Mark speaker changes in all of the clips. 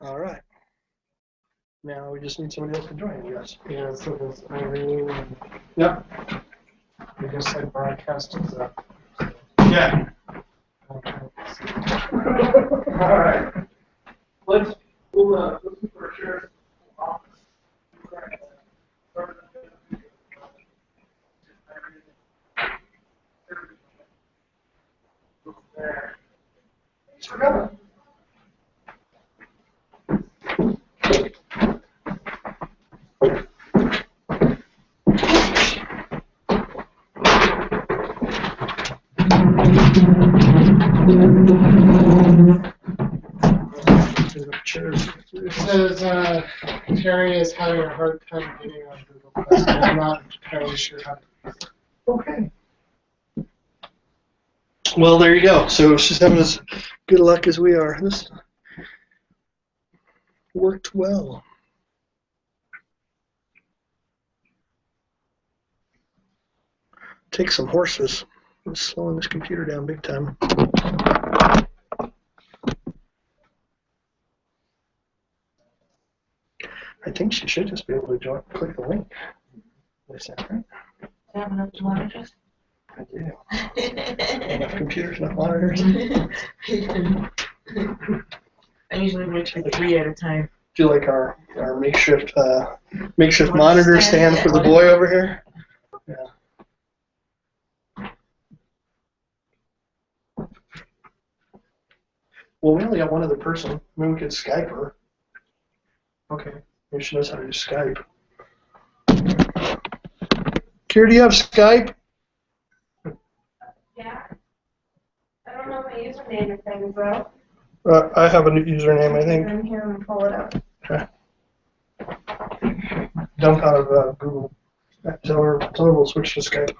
Speaker 1: All right. Now we just need somebody else to join, I guess.
Speaker 2: Yeah, so there's Irene and
Speaker 1: Yep.
Speaker 2: I guess I broadcasted up.
Speaker 1: Yeah.
Speaker 2: Okay.
Speaker 1: All right. Let's put our sheriff's office. There. Thanks for coming.
Speaker 2: It says Terry is having a hard time getting on Google Plus. I'm not entirely sure how to use it.
Speaker 1: Okay. Well, there you go. So she's having as good luck as we are. This worked well. Take some horses. I'm slowing this computer down big time. I think she should just be able to join. Click the link. Is that right?
Speaker 3: Do you have enough monitors?
Speaker 1: I do. Enough computers, enough monitors.
Speaker 3: I usually wait for 3 at a time.
Speaker 1: Do you like our makeshift monitor stand for the boy over here? Yeah. Well, we only got one other person. Maybe we could Skype her.
Speaker 2: Okay.
Speaker 1: Maybe she knows how to use Skype. Kira, do you have Skype?
Speaker 4: Yeah. I don't know my username or things though.
Speaker 1: I have a new username, I think.
Speaker 4: I'm here and pull it up.
Speaker 1: Okay. Dump out of Google. Tell her we'll switch to Skype.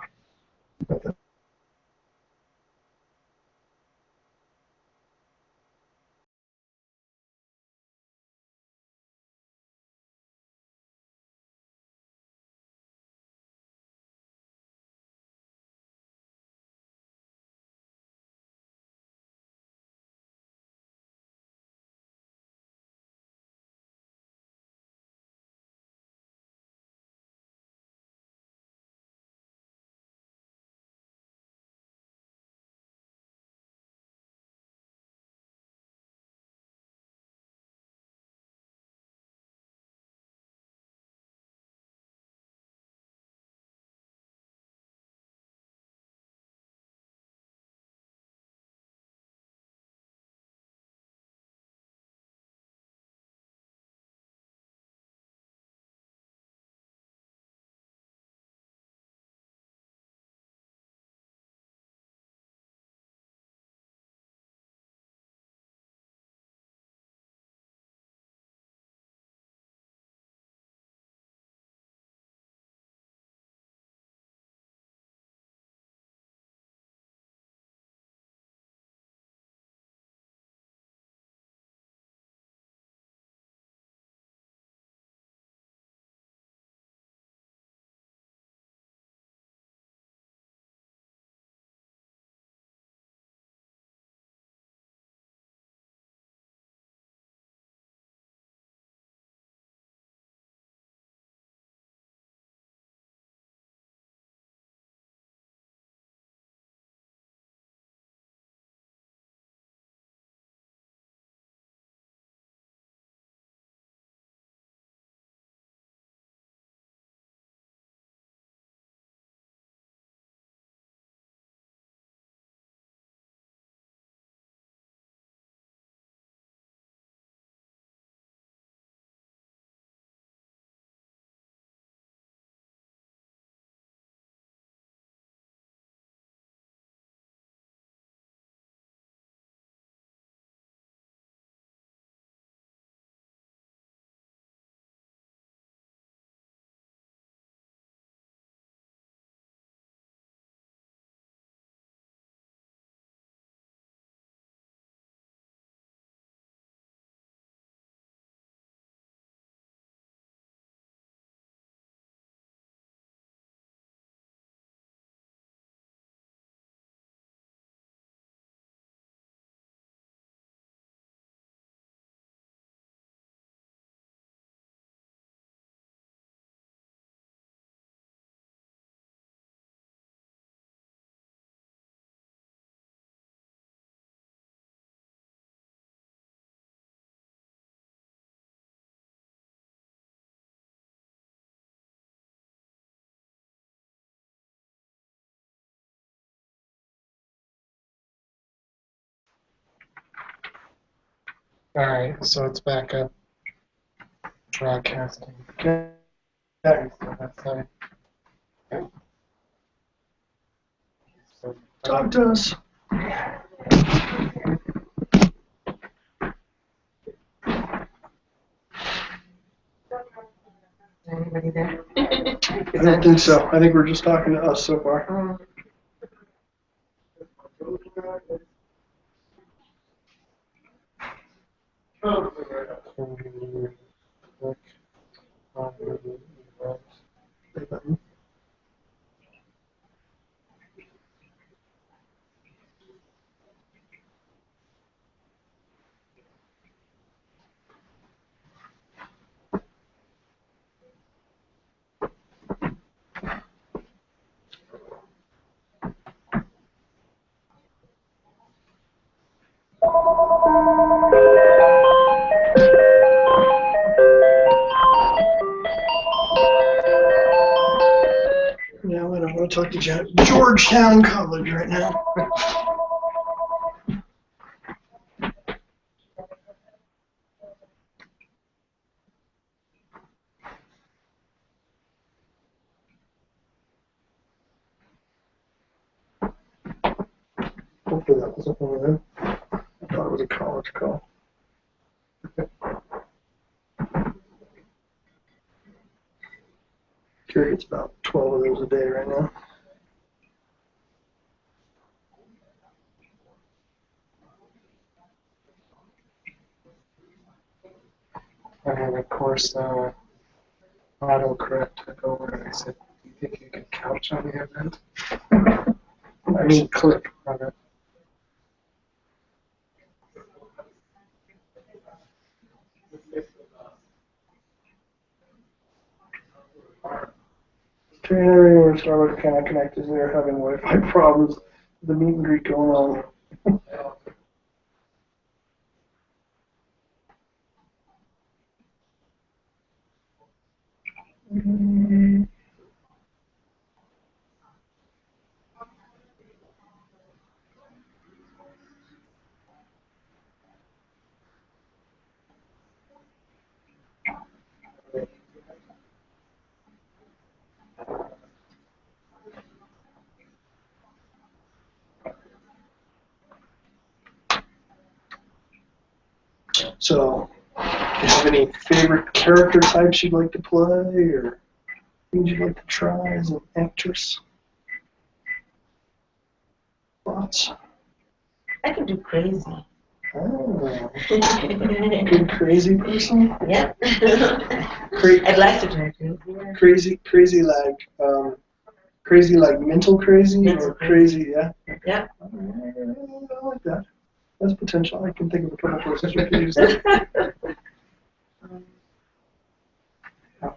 Speaker 2: Alright, so it's back up. Broadcasting.
Speaker 1: Okay.
Speaker 2: So that's so,
Speaker 1: Talk to us.
Speaker 3: Is anybody there?
Speaker 1: I don't think so. I think we're just talking to us so far. Yeah, I don't want to talk to Georgetown College right now. Hopefully that wasn't one of them. I thought it was a college call. Kerry gets about 12 of those a day right now.
Speaker 2: I had a course autocorrect took over and I said, do you think you could couch on the event? I mean click on it.
Speaker 1: Kerry and everyone were started kind of connected. They're having Wi-Fi problems. The meet and greet going on. So, do you have any favorite character types you'd like to play, or things you'd like to try as an actress? Thoughts?
Speaker 3: I can do crazy.
Speaker 1: Oh, good crazy person?
Speaker 3: Yep.
Speaker 1: Cra-
Speaker 3: I'd like to try crazy.
Speaker 1: Crazy like mental crazy,
Speaker 3: Mental
Speaker 1: or crazy, yeah?
Speaker 3: Yep.
Speaker 1: I like that. That's potential. I can think of a couple places we could use that.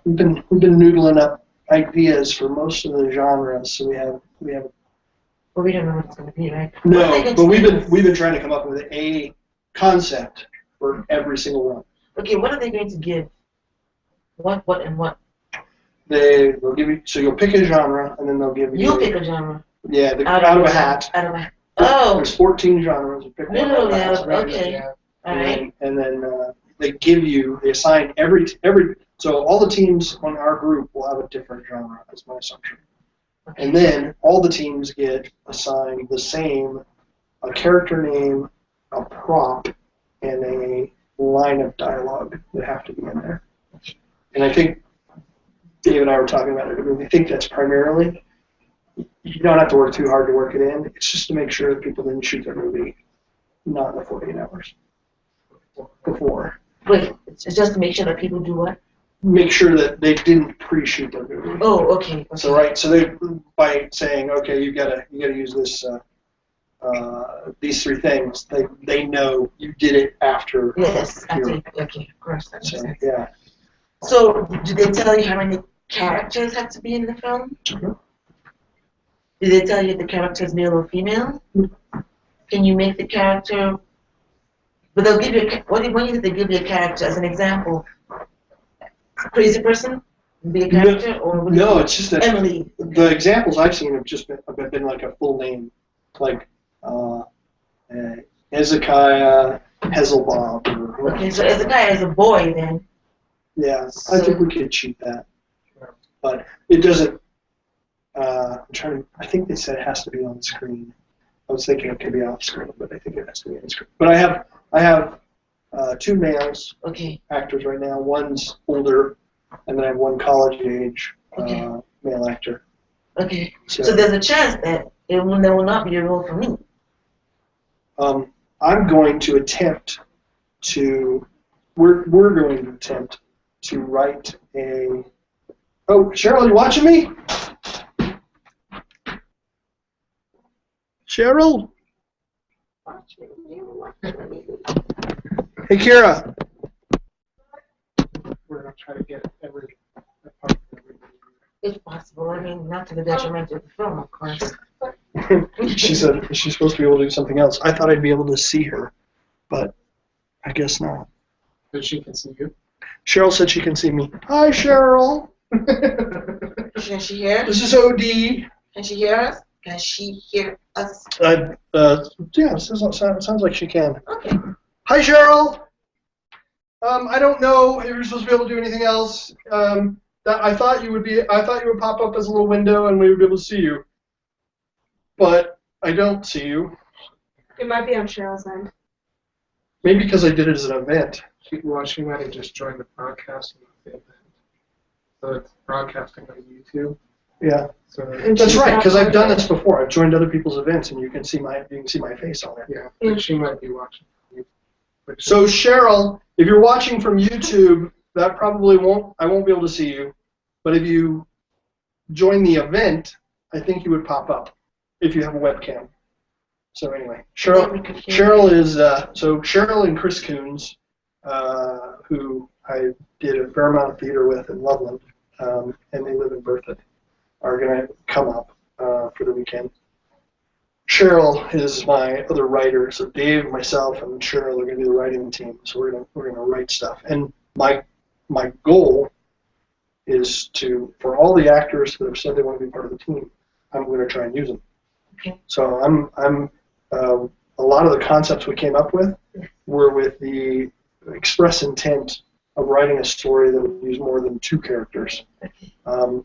Speaker 1: We've been noodling up ideas for most of the genres, so we have.
Speaker 3: Well, we don't know what it's going to be, right?
Speaker 1: No, but we've been trying to come up with a concept for every single one.
Speaker 3: Okay, what are they going to give? What, and what?
Speaker 1: They'll give you, so you'll pick a genre, and then they'll give you.
Speaker 3: You'll pick a genre.
Speaker 1: Yeah, out of a hat.
Speaker 3: Out of a hat. Oh.
Speaker 1: There's 14 genres. You pick one out of a hat.
Speaker 3: Okay. All right.
Speaker 1: And then they assign so all the teams on our group will have a different genre, that's my assumption.
Speaker 3: Okay.
Speaker 1: And then all the teams get assigned a character name, a prop, and a line of dialogue that have to be in there. And I think Dave and I were talking about it. I mean, we think that's primarily, you don't have to work too hard to work it in. It's just to make sure that people didn't shoot their movie not in the 48 hours before.
Speaker 3: Wait, it's just to make sure that people do what?
Speaker 1: Make sure that they didn't pre-shoot their movie.
Speaker 3: Oh, okay.
Speaker 1: So they, by saying, okay, you gotta use this, these three things, they know you did it after.
Speaker 3: Yes, okay, of course, that makes sense.
Speaker 1: Yeah.
Speaker 3: So, do they tell you how many characters have to be in the film?
Speaker 1: Mm-hmm.
Speaker 3: Do they tell you if the character is male or female?
Speaker 1: Mm-hmm.
Speaker 3: Can you make the character? But they'll give you. What if they give you a character as an example? Crazy person be a character, or would
Speaker 1: no, it's just that
Speaker 3: Emily.
Speaker 1: The examples I've seen have just been like a full name, like Hezekiah Hezelbob or whoever.
Speaker 3: Okay, so as a guy, as a boy, then.
Speaker 1: Yeah, I think we could cheat that. But it doesn't, I think they said it has to be on screen. I was thinking it could be off screen, but I think it has to be on screen. But I have two males actors right now. One's older, and then I have one college age male actor.
Speaker 3: Okay. So there's a chance that there will not be a role for me.
Speaker 1: I'm going to attempt to. We're going to attempt to write a. Oh, Cheryl, you watching me? Cheryl? Hey, Kara.
Speaker 2: We're going to try to get every.
Speaker 3: If possible. I mean, not to the detriment of the film, of course.
Speaker 1: She said she's supposed to be able to do something else. I thought I'd be able to see her, but I guess not.
Speaker 2: But she can see you.
Speaker 1: Cheryl said she can see me. Hi, Cheryl.
Speaker 3: Can she hear?
Speaker 1: This is OD.
Speaker 3: Can she hear us? Can she hear us?
Speaker 1: Yeah, it sounds like she can.
Speaker 3: Okay.
Speaker 1: Hi, Cheryl. I don't know if you're supposed to be able to do anything else. I thought you would pop up as a little window and we would be able to see you. But I don't see you.
Speaker 4: It might be on Cheryl's end.
Speaker 1: Maybe because I did it as an event.
Speaker 2: She might have just joined the broadcast of the event. So it's broadcasting on YouTube.
Speaker 1: Yeah.
Speaker 2: So
Speaker 1: that's right, because I've done this before. I've joined other people's events, and you can see my face on it.
Speaker 2: Yeah, but she might be watching.
Speaker 1: So Cheryl, if you're watching from YouTube, that probably I won't be able to see you. But if you join the event, I think you would pop up if you have a webcam. So anyway, Cheryl is Cheryl and Chris Coons, who I did a fair amount of theater with in Loveland, and they live in Berthoud, are going to come up for the weekend. Cheryl is my other writer, so Dave, myself, and Cheryl are going to be the writing team. So we're going to write stuff. And my goal is for all the actors that have said they want to be part of the team, I'm going to try and use them.
Speaker 3: Okay.
Speaker 1: So a lot of the concepts we came up with were with the express intent of writing a story that would use more than two characters,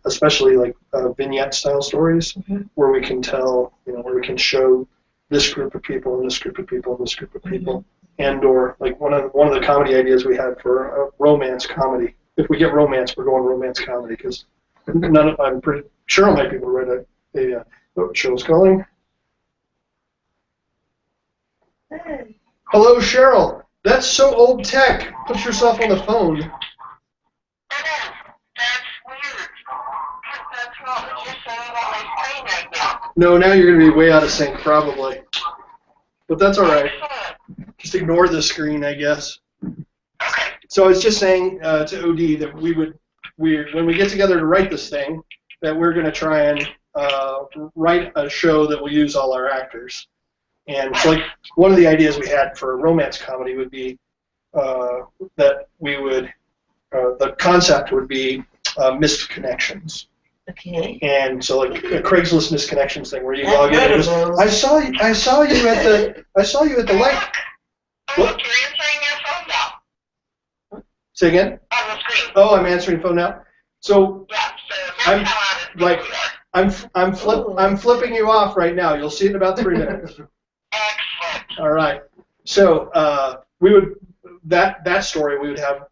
Speaker 1: especially like vignette style stories, where we can tell, where we can show this group of people and this group of people and this group of people, and or like one of the comedy ideas we had for a romance comedy. If we get romance, we're going romance comedy because I'm pretty sure I might be able to write a show's calling.
Speaker 3: Hey.
Speaker 1: Hello, Cheryl. That's so old tech. Put yourself on the phone.
Speaker 3: It is. That's weird. That's not what you're saying on my screen right now.
Speaker 1: No, now you're going to be way out of sync, probably. But that's all right. Just ignore the screen, I guess. So I was just saying to OD that when we get together to write this thing, that we're going to try and write a show that will use all our actors. And so, like, one of the ideas we had for a romance comedy would be that we would, the concept would be missed connections.
Speaker 3: Okay.
Speaker 1: And so, like a Craigslist missed connections thing, where you log in and just, I saw you at the lake. What?
Speaker 5: You're answering your phone now.
Speaker 1: Say again?
Speaker 5: On the screen.
Speaker 1: Oh, I'm answering phone now. So
Speaker 5: Yeah, so that's how
Speaker 1: I'm flipping you off right now. You'll see it in about 3 minutes.
Speaker 5: Excellent.
Speaker 1: All right. So we would that story we would have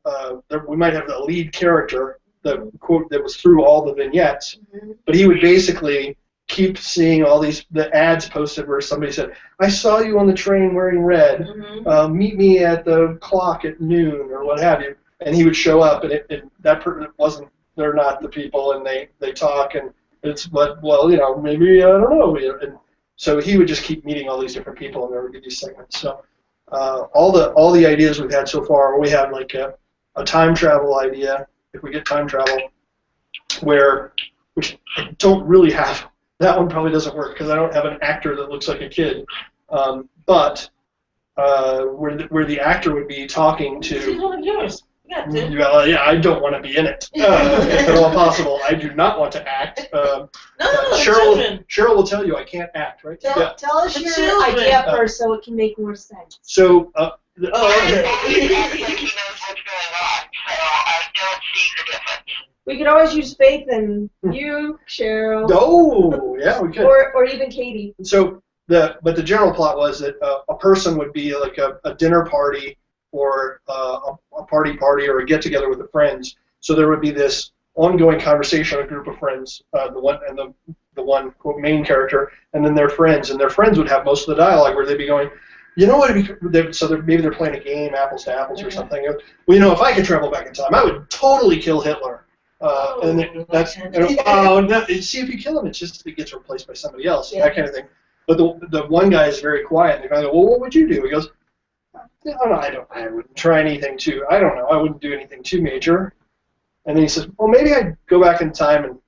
Speaker 1: we might have the lead character, the quote that was through all the vignettes, but he would basically keep seeing all the ads posted where somebody said, "I saw you on the train wearing red. Meet me at the clock at noon," or what have you. And he would show up, and that person wasn't. They're not the people, and they talk, and it's maybe I don't know. And so he would just keep meeting all these different people, and there would be these segments. So all the ideas we've had so far, we have like a time travel idea. If we get time travel, which I don't really have. That one probably doesn't work because I don't have an actor that looks like a kid. But where the actor would be talking to.
Speaker 3: She's one of yours.
Speaker 1: Yeah, I don't want to be in it. If at all possible, I do not want to act. Cheryl will tell you I can't act, right?
Speaker 4: Tell us
Speaker 3: The
Speaker 4: your
Speaker 3: children.
Speaker 4: idea first so it can make more sense.
Speaker 1: So
Speaker 3: Oh,
Speaker 5: He
Speaker 3: okay.
Speaker 5: acts like he knows what's going on, so I don't see the difference.
Speaker 4: We could always use Faith and you, Cheryl,
Speaker 1: Oh, yeah, we could.
Speaker 4: or even Katie.
Speaker 1: So but the general plot was that a person would be like a dinner party or a party or a get together with the friends. So there would be this ongoing conversation, a group of friends, the one quote main character, and then their friends, and their friends would have most of the dialogue where they'd be going, you know what? Maybe they're playing a game, apples to apples or something. Well, you know, if I could travel back in time, I would totally kill Hitler. See if you kill him, it gets replaced by somebody else, that kind of thing. But the one guy is very quiet, and they go, well, what would you do? He goes, I wouldn't try anything too. I don't know. I wouldn't do anything too major. And then he says, well, maybe I'd go back in time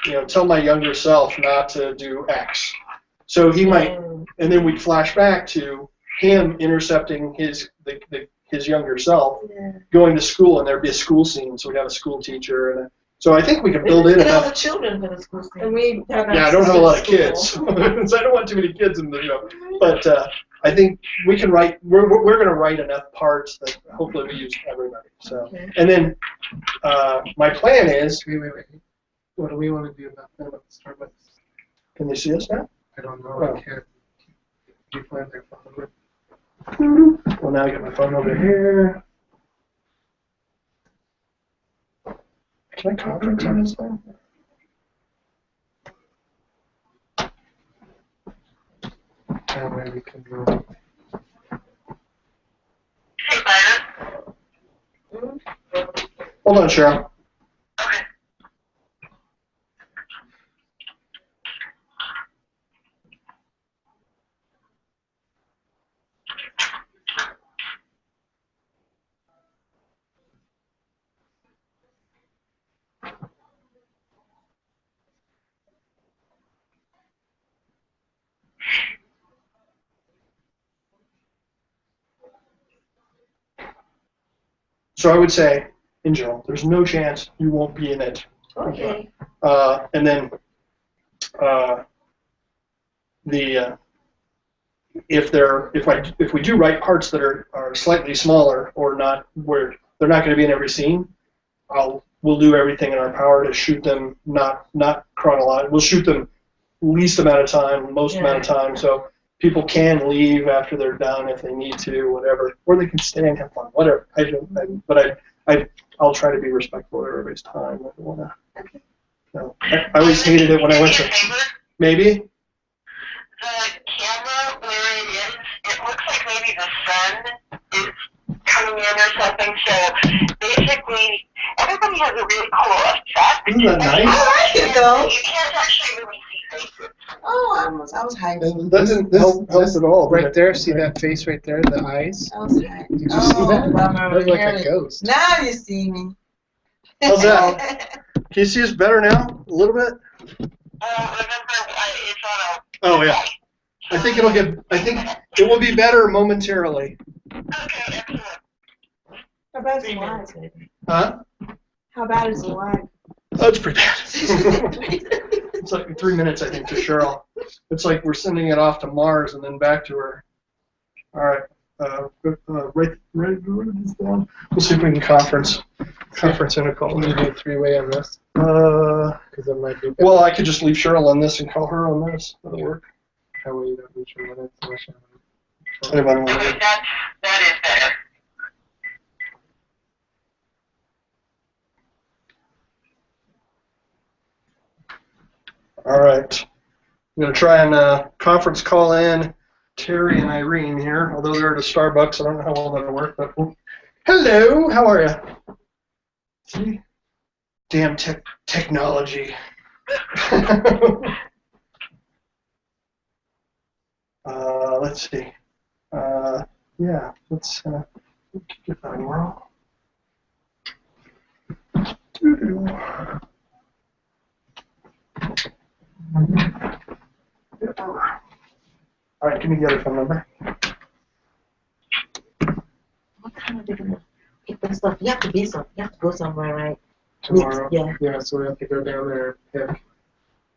Speaker 1: and tell my younger self not to do X. So he might, and then we'd flash back to him intercepting his younger self, going to school, and there'd be a school scene. So we'd have a school teacher, so I think we can build in
Speaker 3: all
Speaker 1: enough.
Speaker 3: the children for the school scene.
Speaker 4: And we have
Speaker 1: Yeah, I don't have a lot of
Speaker 4: school.
Speaker 1: kids, so I don't want too many kids in the But I think we can write. We're going to write enough parts that hopefully we use everybody. So, and then my plan is.
Speaker 2: Wait. What do we want to do about Starbucks?
Speaker 1: Can they see us now?
Speaker 2: I don't know.
Speaker 1: Oh.
Speaker 2: I can't. Do you find their phone number?
Speaker 1: Well, now I get my phone over here. Can I conference on this thing?
Speaker 2: That way we can go.
Speaker 5: Hey, Byron.
Speaker 1: Hold on, Cheryl.
Speaker 5: Okay.
Speaker 1: So I would say, in general, there's no chance you won't be in it.
Speaker 3: Okay.
Speaker 1: And then if we do write parts that are slightly smaller or not where they're not going to be in every scene, we'll do everything in our power to shoot them not chronological. We'll shoot them least amount of time, most amount of time, so people can leave after they're done if they need to, whatever, or they can stay and have fun, whatever. I'll try to be respectful of everybody's time. I don't wanna. I always hated it when I went to. Maybe.
Speaker 5: The camera where it is, it looks like maybe the sun is coming in or something. So basically, everybody has a really cool effect.
Speaker 1: Isn't that nice?
Speaker 3: I like it though.
Speaker 5: You can't actually really see faces.
Speaker 3: Oh, I was hiding.
Speaker 1: That didn't help at all.
Speaker 2: Right there, see that face right there, the eyes?
Speaker 3: I was hiding.
Speaker 2: Did you see that?
Speaker 3: Bummer.
Speaker 2: That looked like a ghost.
Speaker 3: Now you see me.
Speaker 1: How's that? Can you see us better now? A little bit?
Speaker 5: Remember, it's on a.
Speaker 1: Oh yeah. I think it will be better momentarily.
Speaker 5: Okay, excellent.
Speaker 4: How bad is the live?
Speaker 1: Huh?
Speaker 4: How bad is the live?
Speaker 1: That's pretty bad. It's like 3 minutes, I think, to Cheryl. It's like we're sending it off to Mars and then back to her. All right. Right. We'll see if we can conference in a call.
Speaker 2: Can you do a three-way on this? Because it might be.
Speaker 1: Well, I could just leave Cheryl on this and call her on this. That'll work.
Speaker 2: How will you not reach your minutes unless you have
Speaker 1: Anybody want
Speaker 5: Okay,
Speaker 1: to?
Speaker 5: that is better.
Speaker 1: All right. I'm going to try and conference call in Terry and Irene here, although they're at a Starbucks. I don't know how well that'll work, but hello, how are you? See? Damn technology. Let's see. Yeah, let's get that world. All right, give me the other phone number.
Speaker 3: What time are they gonna pick this up? You have to go somewhere, right?
Speaker 2: tomorrow.
Speaker 3: Yeah.
Speaker 2: Yeah, so we have to go down there and pick.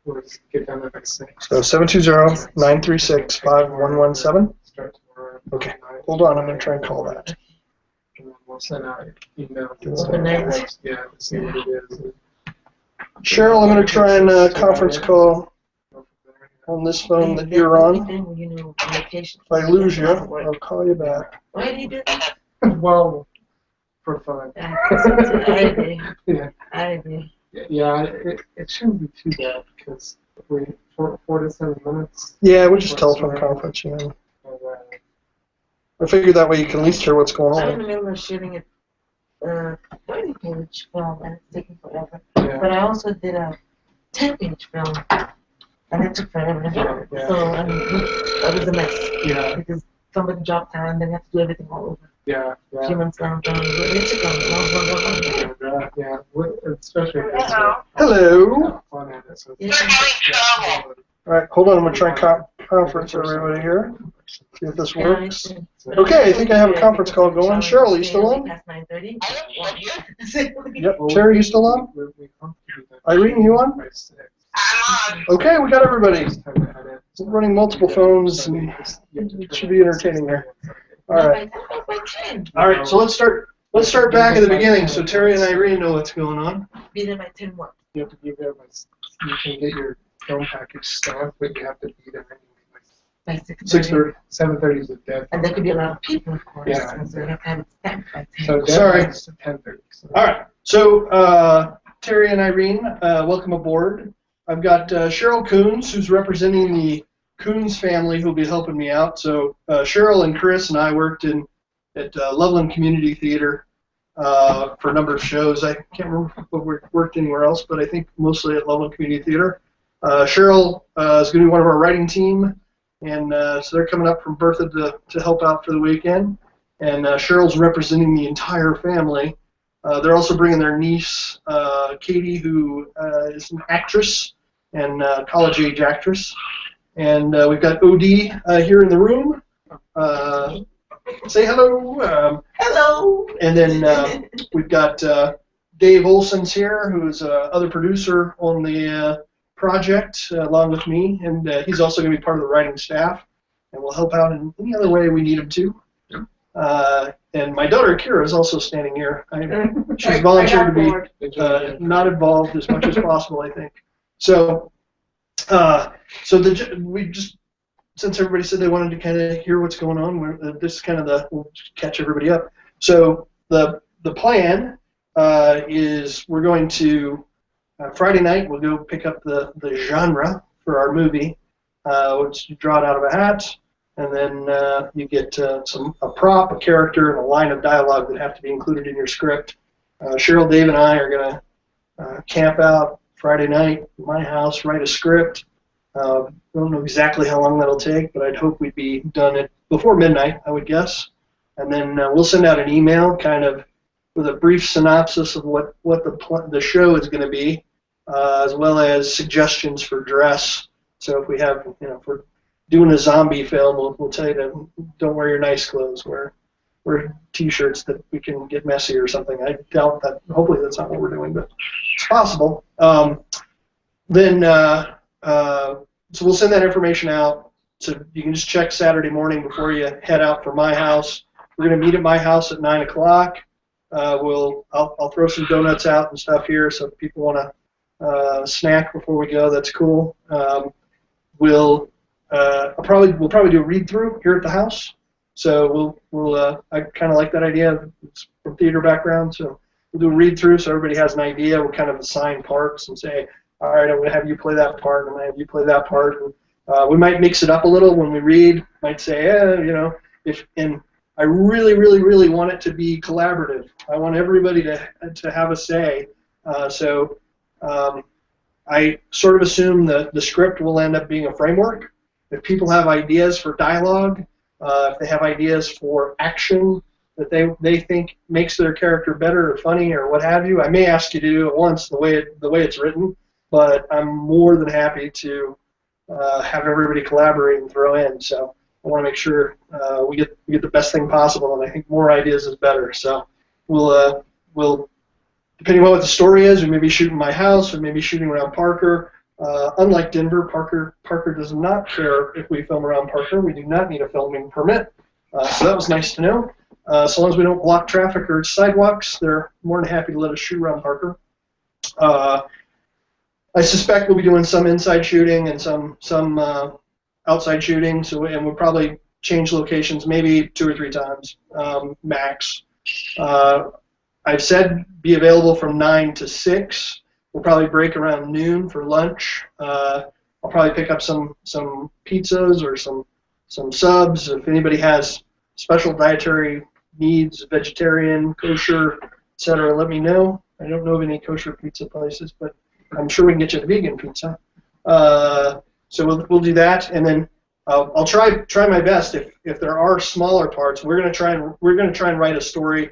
Speaker 2: We'll just get down there by 6.
Speaker 1: So 720-936-5117.
Speaker 2: Start tomorrow.
Speaker 1: Okay, hold on, I'm going to try and call that.
Speaker 2: And then we'll send out an email.
Speaker 3: Overnight.
Speaker 2: Yeah, to see what it is.
Speaker 1: Cheryl, I'm going to try and conference call on this phone that you're on. If I lose you, I'll call you back.
Speaker 3: Why do you do that?
Speaker 2: Well, for fun.
Speaker 3: I agree.
Speaker 2: Yeah,
Speaker 3: I agree.
Speaker 2: yeah. It shouldn't be too bad because we 4 to 7 minutes.
Speaker 1: Yeah, we'll just telephone conference, you know.
Speaker 2: And,
Speaker 1: I figured that way you can at least hear what's going
Speaker 3: I'm in
Speaker 1: on.
Speaker 3: the middle of shooting a 30-page film, and it's taking forever.
Speaker 2: yeah,
Speaker 3: But I also did a 10-page film, and it took forever.
Speaker 2: Yeah.
Speaker 3: So that was a mess
Speaker 2: yeah,
Speaker 3: because somebody dropped out, and then you have to do everything all over.
Speaker 2: yeah,
Speaker 3: A few months down, it took long.
Speaker 2: yeah. Especially if it's
Speaker 1: Hello.
Speaker 2: fun at it. So
Speaker 3: Yeah.
Speaker 5: We're having trouble.
Speaker 1: All right, hold on. I'm going to try and conference everybody here. See if this works.
Speaker 3: Yeah,
Speaker 1: Okay, I think I have a conference call going. Cheryl, are you still on?
Speaker 3: Past 9:30.
Speaker 5: I don't
Speaker 1: Yep. Terry, you still on? Irene, you on?
Speaker 5: I'm on.
Speaker 1: Okay, we got everybody. We're running multiple phones, and it should be entertaining here. All right. All right, so let's start back at the beginning so Terry and Irene know what's going on.
Speaker 3: Be there by 10 what?
Speaker 2: You have to be there, but you can get your film package stamped, but you have to be there
Speaker 3: By
Speaker 1: 6:30.
Speaker 2: 7:30 is the deadline.
Speaker 3: And there could be a lot of people, of course.
Speaker 2: Yeah.
Speaker 3: And so you have to have it stamped by 10.
Speaker 2: So
Speaker 1: Sorry.
Speaker 2: deadline's 10:30. So.
Speaker 1: All right, so Terry and Irene, welcome aboard. I've got Cheryl Coons, who's representing the Coons family, who'll be helping me out. So Cheryl and Chris and I worked at Loveland Community Theater for a number of shows. I can't remember if we worked anywhere else, but I think mostly at Loveland Community Theater. Cheryl is going to be one of our writing team, and so they're coming up from Bertha to help out for the weekend. And Cheryl's representing the entire family. They're also bringing their niece, Katie, who is an actress and college-age actress. And we've got OD here in the room. Say hello.
Speaker 3: Hello.
Speaker 1: And then we've got Dave Olson's here, who's other producer on the project along with me. And he's also going to be part of the writing staff and will help out in any other way we need him to. And my daughter Kira is also standing here. She's volunteered to be not involved as much as possible, I think. So, we just, since everybody said they wanted to kind of hear what's going on, this is kind of we'll catch everybody up. So the plan is we're going to Friday night we'll go pick up the genre for our movie, which you draw it out of a hat. And then you get a prop, a character, and a line of dialogue that have to be included in your script. Cheryl, Dave, and I are going to camp out Friday night at my house, write a script. I don't know exactly how long that'll take, but I'd hope we'd be done before midnight, I would guess. And then we'll send out an email kind of with a brief synopsis of what the show is going to be, as well as suggestions for dress. So if we have, if we're doing a zombie film, we'll tell you to don't wear your nice clothes, wear T-shirts that we can get messy or something. I doubt that. Hopefully that's not what we're doing, but it's possible. So we'll send that information out. So you can just check Saturday morning before you head out for my house. We're going to meet at my house at 9 o'clock. I'll throw some donuts out and stuff here, so if people want to snack before we go, that's cool. We'll probably do a read through here at the house. So I kind of like that idea. It's from theater background, so we'll do a read through so everybody has an idea. We'll kind of assign parts and say, all right, I'm going to have you play that part, I'm going to have you play that part. And, we might mix it up a little when we read. Might say, and I really, really, really want it to be collaborative. I want everybody to have a say. So I sort of assume that the script will end up being a framework. If people have ideas for dialogue, if they have ideas for action that they think makes their character better or funny or what have you, I may ask you to do it once the way it's written, but I'm more than happy to have everybody collaborate and throw in. So I want to make sure we get the best thing possible, and I think more ideas is better. So we'll depending on what the story is, we may be shooting my house, we may be shooting around Parker. Unlike Denver, Parker does not care if we film around Parker. We do not need a filming permit. So that was nice to know. So long as we don't block traffic or sidewalks, they're more than happy to let us shoot around Parker. I suspect we'll be doing some inside shooting and some outside shooting. So and we'll probably change locations maybe 2 or 3 times max. I've said be available from 9 to 6. We'll probably break around noon for lunch. I'll probably pick up some pizzas or some subs. If anybody has special dietary needs, vegetarian, kosher, etc., let me know. I don't know of any kosher pizza places, but I'm sure we can get you a vegan pizza. So we'll do that, and then I'll try my best. If there are smaller parts, we're gonna try and write a story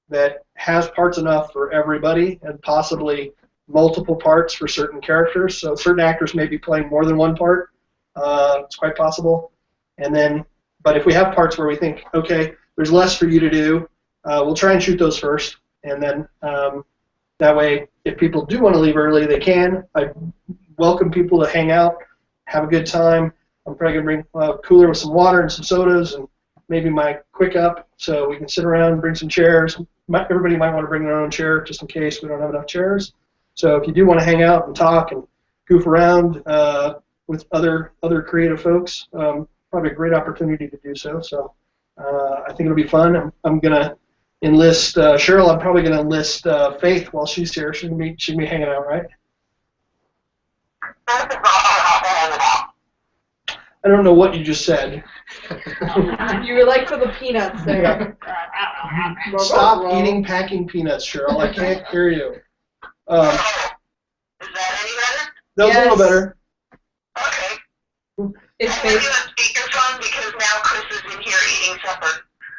Speaker 1: that has parts enough for everybody, and possibly multiple parts for certain characters. So certain actors may be playing more than one part. It's quite possible. And then, but if we have parts where we think, okay, there's less for you to do, we'll try and shoot those first, and then that way, if people do want to leave early, they can. I welcome people to hang out, have a good time. I'm probably going to bring a cooler with some water and some sodas and maybe my quick up so we can sit around and bring some chairs. Everybody might want to bring their own chair just in case we don't have enough chairs. So if you do want to hang out and talk and goof around with other creative folks, probably a great opportunity to do so. So I think it'll be fun. I'm going to enlist Cheryl. I'm probably going to enlist Faith while she's here. She's gonna be hanging out, right? I don't know what you just said.
Speaker 4: You were like for the peanuts there.
Speaker 1: Stop eating packing peanuts, Cheryl. I can't hear you.
Speaker 5: Is that any better?
Speaker 1: That was a little better.
Speaker 5: Okay.
Speaker 4: It's
Speaker 5: I'm going to
Speaker 4: Faith.
Speaker 5: speakerphone because now Chris is in here eating supper.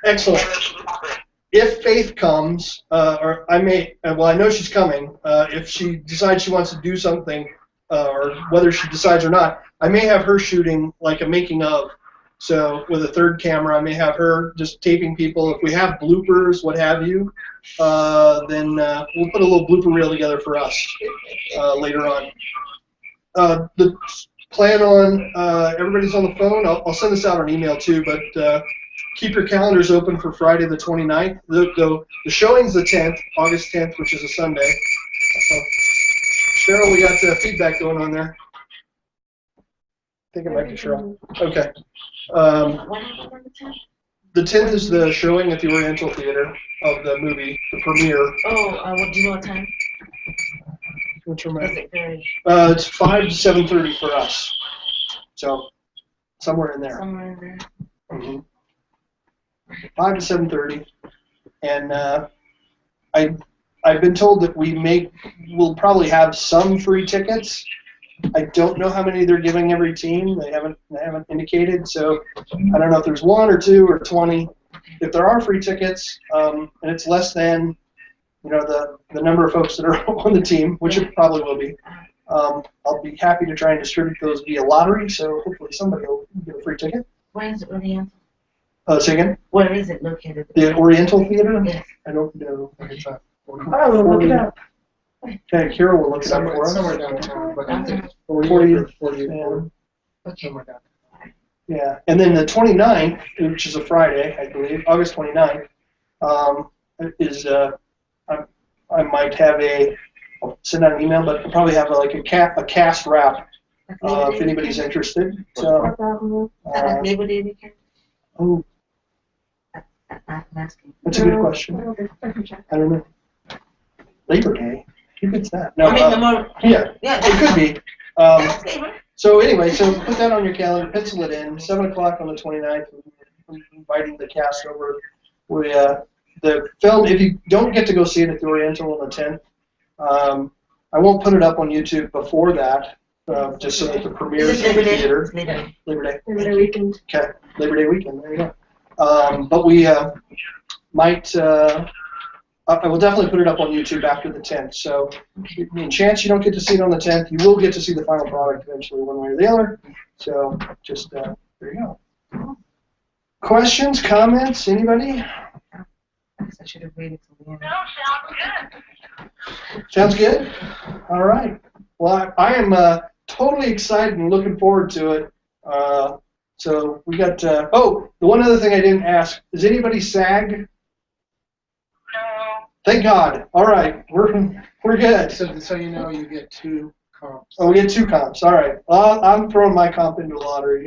Speaker 1: Excellent.
Speaker 5: And making supper.
Speaker 1: If Faith comes, or I may, well, I know she's coming. If she decides she wants to do something, or whether she decides or not, I may have her shooting like a making of. So with a third camera, I may have her just taping people. If we have bloopers, what have you, then we'll put a little blooper reel together for us later on. The plan on everybody's on the phone. I'll send this out on email too, but keep your calendars open for Friday the 29th. The showing's the 10th, August 10th, which is a Sunday. Cheryl, we got feedback going on there. I think it might be Cheryl. Okay.
Speaker 3: What happened on the 10th?
Speaker 1: The 10th is the showing at the Oriental Theater of the movie, the premiere.
Speaker 3: Oh, do you know what time?
Speaker 1: What's your
Speaker 3: Is
Speaker 1: mind?
Speaker 3: it very
Speaker 1: It's 5 to 7:30 for us. So somewhere in there.
Speaker 3: somewhere in there?
Speaker 1: Mm-hmm. 5 to 7:30, and I've been told that we'll probably have some free tickets. I don't know how many they're giving every team. They haven't indicated, so I don't know if there's 1 or 2 or 20. If there are free tickets, and it's less than the number of folks that are on the team, which it probably will be, I'll be happy to try and distribute those via lottery. So hopefully somebody will get a free ticket.
Speaker 3: Where is it, Oriental?
Speaker 1: Say again?
Speaker 3: Where is it located?
Speaker 1: The Oriental Theater?
Speaker 3: Yes.
Speaker 1: I don't know. It's not.
Speaker 4: Oh, we'll look it up.
Speaker 1: Okay, Kira will look it up for us.
Speaker 2: Somewhere downtown, but I think
Speaker 1: 40,
Speaker 2: 44,
Speaker 1: yeah.
Speaker 2: somewhere downtown.
Speaker 1: Yeah, and then the 29th, which is a Friday, I believe, August 29th, is I might have I'll send out an email, but I'll probably have a cast wrap if anybody's interested. So,
Speaker 3: Labor Day weekend?
Speaker 1: oh,
Speaker 3: I'm asking.
Speaker 1: that's a good question. I don't know. Labor Day? Who gets that? No.
Speaker 3: I mean, Memorial.
Speaker 1: Yeah,
Speaker 3: Yeah,
Speaker 1: it could be.
Speaker 3: that's labor.
Speaker 1: So anyway, so put that on your calendar, pencil it in, 7 o'clock on the 29th, we're inviting the cast over. The film, if you don't get to go see it at the Oriental on the 10th, I won't put it up on YouTube before that, just so that the premiere is in the theater.
Speaker 3: It's Labor Day.
Speaker 1: Labor Day.
Speaker 4: Labor Day weekend.
Speaker 1: Okay, Labor Day weekend, there you go. But we might, I will definitely put it up on YouTube after the 10th. So, in chance you don't get to see it on the 10th, you will get to see the final product eventually, one way or the other. So, just there you go. Questions, comments, anybody?
Speaker 3: I guess I should have waited till the end.
Speaker 5: No, sounds good.
Speaker 1: Sounds good? All right. Well, I am totally excited and looking forward to it. So we got. Oh, the one other thing I didn't ask: is anybody SAG?
Speaker 5: No.
Speaker 1: Thank God. All right, we're good.
Speaker 2: So you know you get 2 comps.
Speaker 1: Oh, we get 2 comps. All right. Well, I'm throwing my comp into a lottery.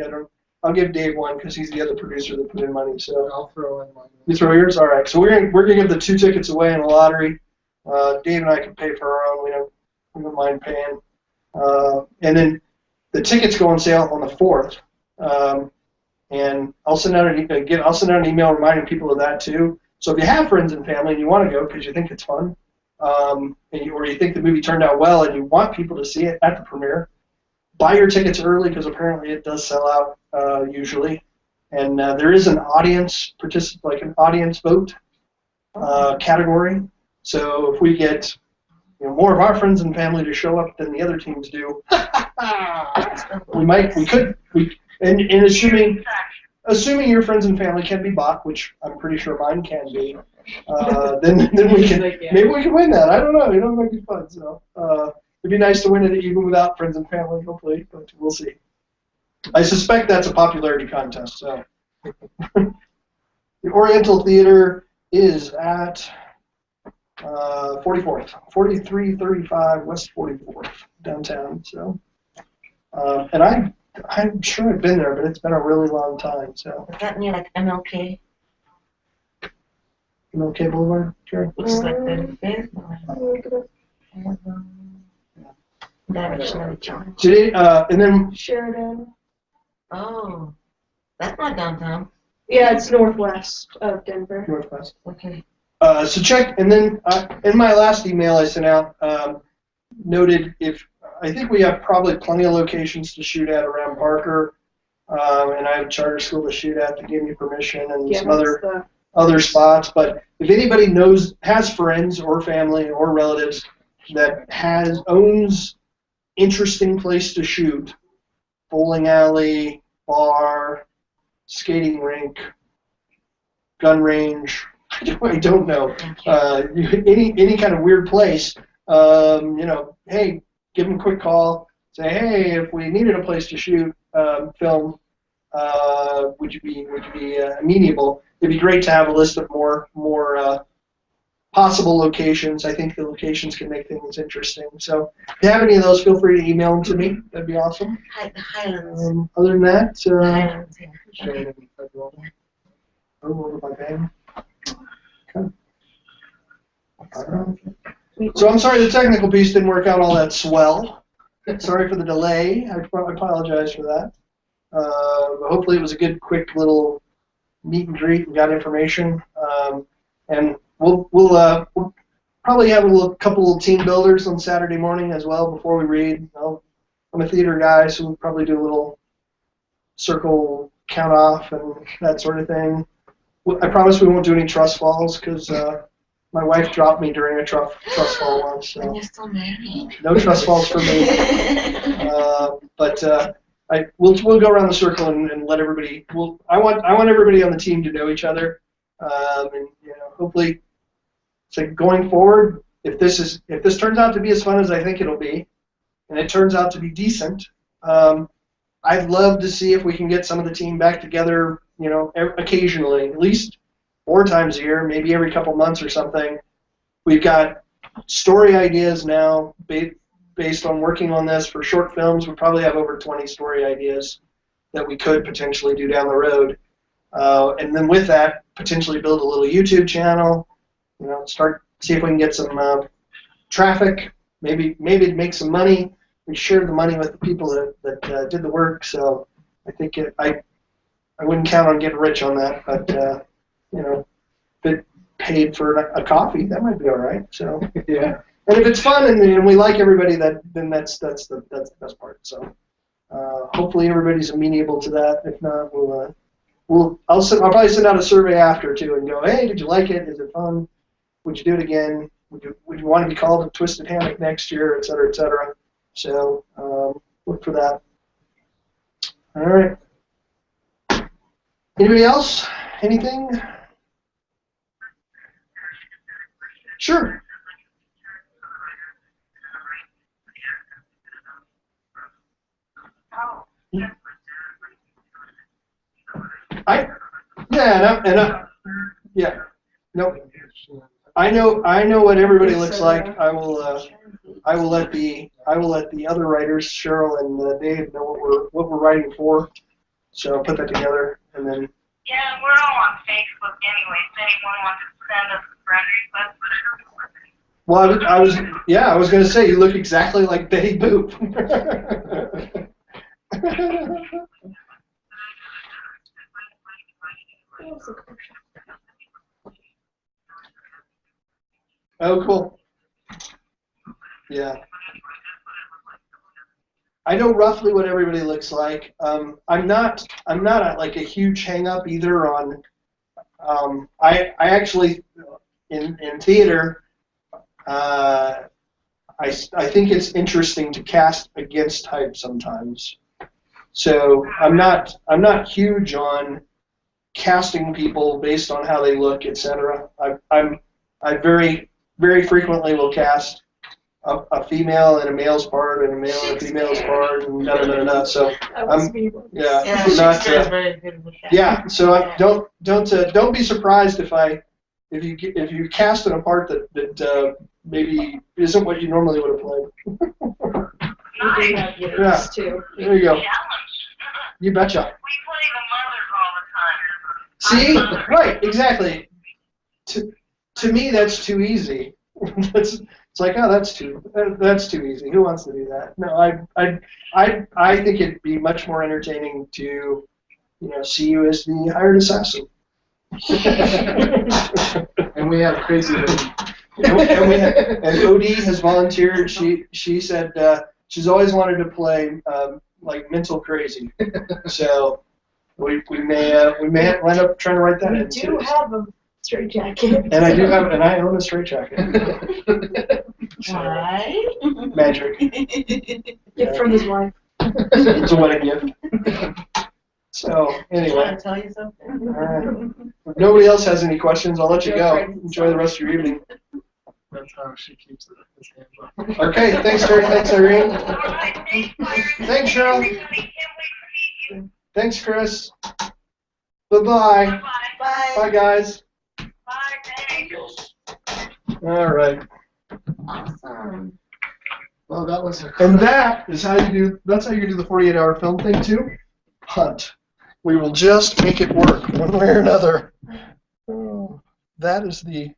Speaker 1: I'll give Dave one because he's the other producer that put in money. So
Speaker 2: I'll throw in mine.
Speaker 1: you throw yours. All right. So we're gonna give the 2 tickets away in a lottery. Dave and I can pay for our own. We don't mind paying. And then the tickets go on sale on the 4th. And I'll send out an email reminding people of that too. So if you have friends and family and you want to go because you think it's fun, or you think the movie turned out well and you want people to see it at the premiere, buy your tickets early because apparently it does sell out usually. And there is an audience vote category. So if we get more of our friends and family to show up than the other teams do, and assuming your friends and family can be bought, which I'm pretty sure mine can be, then we can maybe we can win that. I don't know. It might be fun. So it'd be nice to win it even without friends and family, hopefully, but we'll see. I suspect that's a popularity contest. So the Oriental Theater is at 4335 West 44th downtown. So and I'm sure I've been there, but it's been a really long time. So
Speaker 3: Is that near like MLK?
Speaker 1: MLK Boulevard, sure.
Speaker 3: Which is like 35th? Directional charge.
Speaker 1: Today, and then
Speaker 4: Sheridan.
Speaker 3: Oh, that's not downtown.
Speaker 4: Yeah, it's northwest of Denver.
Speaker 1: Northwest.
Speaker 3: Okay.
Speaker 1: So check, and then in my last email I sent out, noted I think we have probably plenty of locations to shoot at around Parker, and I have a charter school to shoot at that gave me permission, and some other spots. But if anybody has friends or family or relatives that owns interesting place to shoot, bowling alley, bar, skating rink, gun range, I don't know, any kind of weird place, hey, give them a quick call, say, hey, if we needed a place to shoot film, would you be amenable? It'd be great to have a list of more possible locations. I think the locations can make things interesting. So if you have any of those, feel free to email them to me. That'd be awesome.
Speaker 3: The Highlands.
Speaker 1: Other than that,
Speaker 3: Highlands, yeah.
Speaker 2: Sheridan and Federal.
Speaker 1: over by Bang. Okay. So I'm sorry the technical piece didn't work out all that swell. Sorry for the delay. I apologize for that. Hopefully it was a good, quick little meet and greet and got information. And we'll probably have a couple of team builders on Saturday morning as well before we read. I'm a theater guy, so we'll probably do a little circle count off and that sort of thing. I promise we won't do any trust falls because my wife dropped me during a trust fall once. So
Speaker 3: And you're still married.
Speaker 1: no trust falls for me. But we'll go around the circle and let everybody. I want everybody on the team to know each other, and hopefully, so going forward, if this turns out to be as fun as I think it'll be, and it turns out to be decent, I'd love to see if we can get some of the team back together, occasionally, at least 4 times a year, maybe every couple months or something. We've got story ideas now based on working on this for short films. We probably have over 20 story ideas that we could potentially do down the road. And then with that, potentially build a little YouTube channel, see if we can get some traffic, maybe make some money. We share the money with the people that did the work. So I think I wouldn't count on getting rich on that, but if it paid for a coffee, that might be all right. So yeah, and if it's fun and we like everybody, then that's the best part. So hopefully everybody's amenable to that. If not, I'll probably send out a survey after too and go, hey, did you like it? Is it fun? Would you do it again? Would you want to be called a Twisted Hammock next year, et cetera, et cetera? So look for that. All right. Anybody else? Anything? Sure. Yeah. Nope. I know what everybody looks like. I will let the other writers, Cheryl and Dave, know what we're writing for. So I'll put that together and then.
Speaker 5: Yeah, we're all on Facebook anyway. If anyone wants to send us a friend request.
Speaker 1: Well, I was going to say you look exactly like Betty Boop. Oh, cool. Yeah. I know roughly what everybody looks like. I'm not like a huge hang up either on. I actually in theater. I think it's interesting to cast against type sometimes. So I'm not huge on casting people based on how they look, etc. I very frequently will cast a female and a male's part, and a male and a female's part, and da. So
Speaker 3: Yeah,
Speaker 1: not.
Speaker 3: Shakespeare is very good with that.
Speaker 1: Yeah, so don't be surprised if you cast in a part that maybe isn't what you normally would have played.
Speaker 4: We do have yours too.
Speaker 1: There you go.
Speaker 5: Challenge.
Speaker 1: You betcha.
Speaker 5: We play the mothers all the time.
Speaker 1: See, right, exactly. To me, that's too easy. It's like, oh, that's too easy. Who wants to do that? No, I think it'd be much more entertaining to, see you as the hired assassin.
Speaker 2: And we have crazy
Speaker 1: and OD has volunteered. She said she's always wanted to play like mental crazy. So we may end up trying to write that in.
Speaker 4: We do have a straight jacket.
Speaker 1: And I own a straight jacket.
Speaker 3: Why?
Speaker 1: Magic.
Speaker 4: Gift from his wife.
Speaker 1: It's a wedding gift. So anyway.
Speaker 3: Trying to tell you something?
Speaker 1: All right. If nobody else has any questions, I'll let you go. Enjoy the rest of your evening.
Speaker 2: That's how she keeps his hands up.
Speaker 1: Okay, thanks, Terry. Thanks, Irene.
Speaker 5: All right, thanks,
Speaker 1: Thanks, Cheryl.
Speaker 5: Can't wait to meet you.
Speaker 1: Thanks, Chris. Bye-bye.
Speaker 5: Bye.
Speaker 1: Bye, guys.
Speaker 5: Bye, thanks.
Speaker 1: All right.
Speaker 3: Awesome.
Speaker 2: Well, that was
Speaker 1: And that's how you do the 48-hour film thing, too. Hunt. We will just make it work one way or another. Oh, that is the